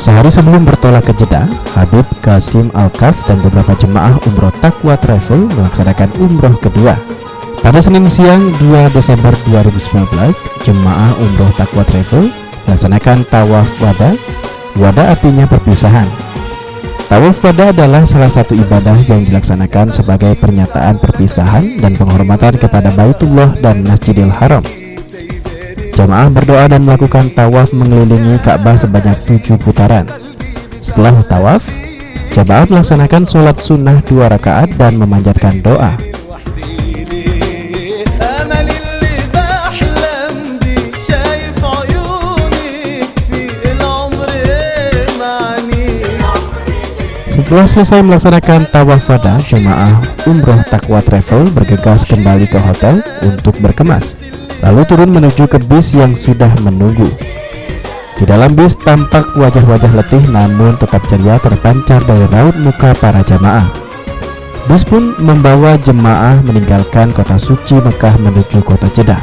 Sehari sebelum bertolak ke Jeddah, Habib Qasim Al-Kaf dan beberapa jemaah umroh Taqwa Travel melaksanakan umroh kedua. Pada Senin siang 2 Desember 2019, jemaah umroh Taqwa Travel melaksanakan tawaf wada. Wada artinya perpisahan. Tawaf wada adalah salah satu ibadah yang dilaksanakan sebagai pernyataan perpisahan dan penghormatan kepada Baitullah dan Masjidil Haram. Jamaah berdoa dan melakukan tawaf mengelilingi Ka'bah sebanyak 7 putaran. Setelah tawaf, jamaah melaksanakan sholat sunnah 2 rakaat dan memanjatkan doa. Setelah selesai melaksanakan tawaf wada, jemaah umroh Taqwa Travel bergegas kembali ke hotel untuk berkemas, lalu turun menuju ke bis yang sudah menunggu. Di dalam bis tampak wajah-wajah letih namun tetap ceria terpancar dari raut muka para jamaah. Bis pun membawa jemaah meninggalkan kota suci Mekah menuju kota Jeddah.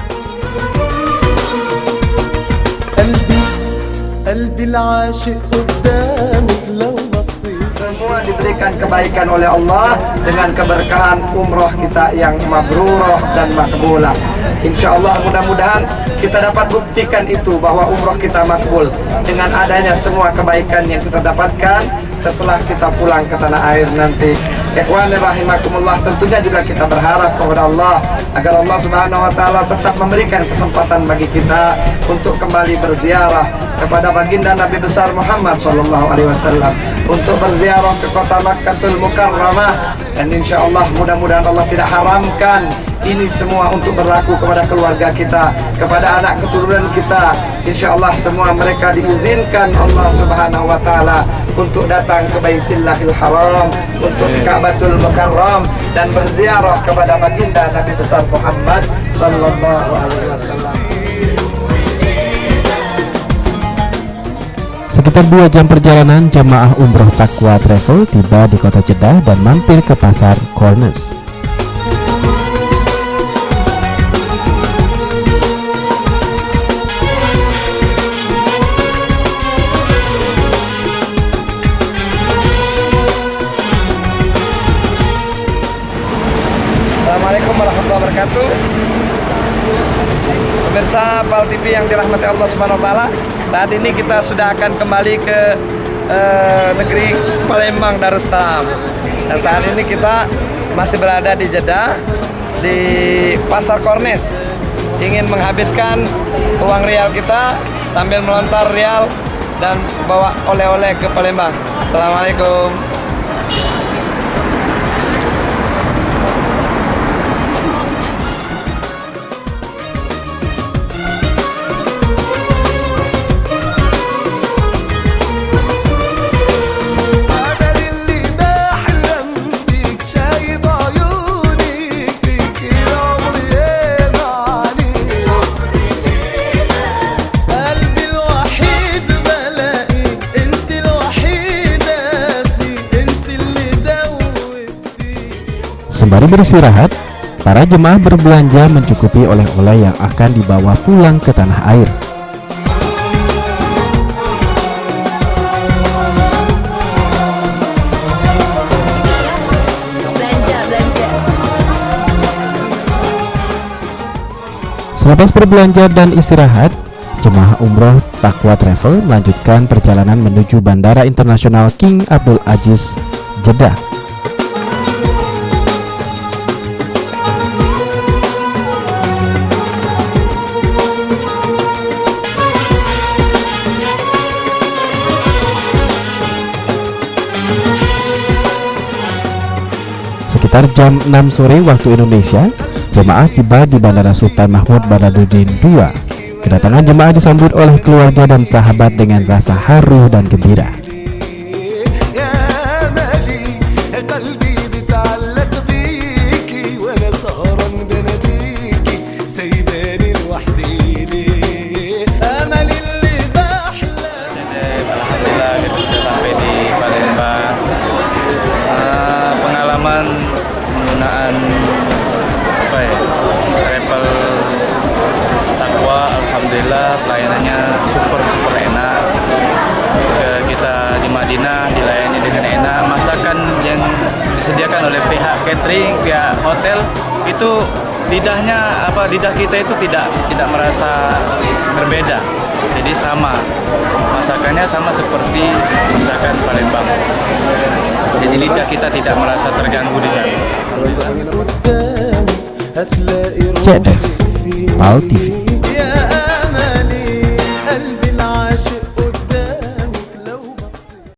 Semua diberikan kebaikan oleh Allah dengan keberkahan umroh kita yang mabrurah dan makbulah. Insya Allah mudah-mudahan kita dapat buktikan itu bahwa umroh kita makbul dengan adanya semua kebaikan yang kita dapatkan setelah kita pulang ke tanah air nanti. Ikhwani rahimakumullah, tentunya juga kita berharap kepada Allah agar Allah Subhanahu wa taala tetap memberikan kesempatan bagi kita untuk kembali berziarah kepada baginda Nabi besar Muhammad sallallahu alaihi wasallam, untuk berziarah ke kota Makkahul Mukarramah, dan insya Allah mudah-mudahan Allah tidak haramkan ini semua untuk berlaku kepada keluarga kita, kepada anak keturunan kita. Insya Allah semua mereka diizinkan Allah Subhanahu wa taala untuk datang ke Baitillahil Haram, untuk Ka'batul Mukarram, dan berziarah kepada baginda Nabi besar Muhammad sallallahu alaihi wasallam. Sekitar 2 jam perjalanan, jamaah umroh Taqwa Travel tiba di kota Jeddah dan mampir ke pasar Corniche. Assalamualaikum warahmatullahi wabarakatuh. Pemirsa PAL TV yang dirahmati Allah Subhanahu wa taala, saat ini kita sudah akan kembali ke negeri Palembang Darussalam. Dan saat ini kita masih berada di Jeddah, di pasar Corniche, ingin menghabiskan uang rial kita sambil melontar rial dan bawa oleh-oleh ke Palembang. Assalamualaikum. Sembari beristirahat, para jemaah berbelanja mencukupi oleh-oleh yang akan dibawa pulang ke tanah air. Selepas berbelanja dan istirahat, jemaah umroh Taqwa Travel melanjutkan perjalanan menuju Bandara Internasional King Abdul Aziz, Jeddah. Sekitar jam 6 sore waktu Indonesia, jemaah tiba di Bandara Sultan Mahmud Badarudin II. Kedatangan jemaah disambut oleh keluarga dan sahabat dengan rasa haru dan gembira. Penggunaan travel Taqwa, alhamdulillah pelayanannya super enak. Kita di Madinah dilayani dengan enak. Masakan yang disediakan oleh pihak catering, pihak hotel itu lidah kita itu tidak merasa berbeda. Jadi sama, masakannya sama seperti masakan Palembang. Jadi lidah kita tidak merasa terganggu di sana. Cek Dev, PAL TV.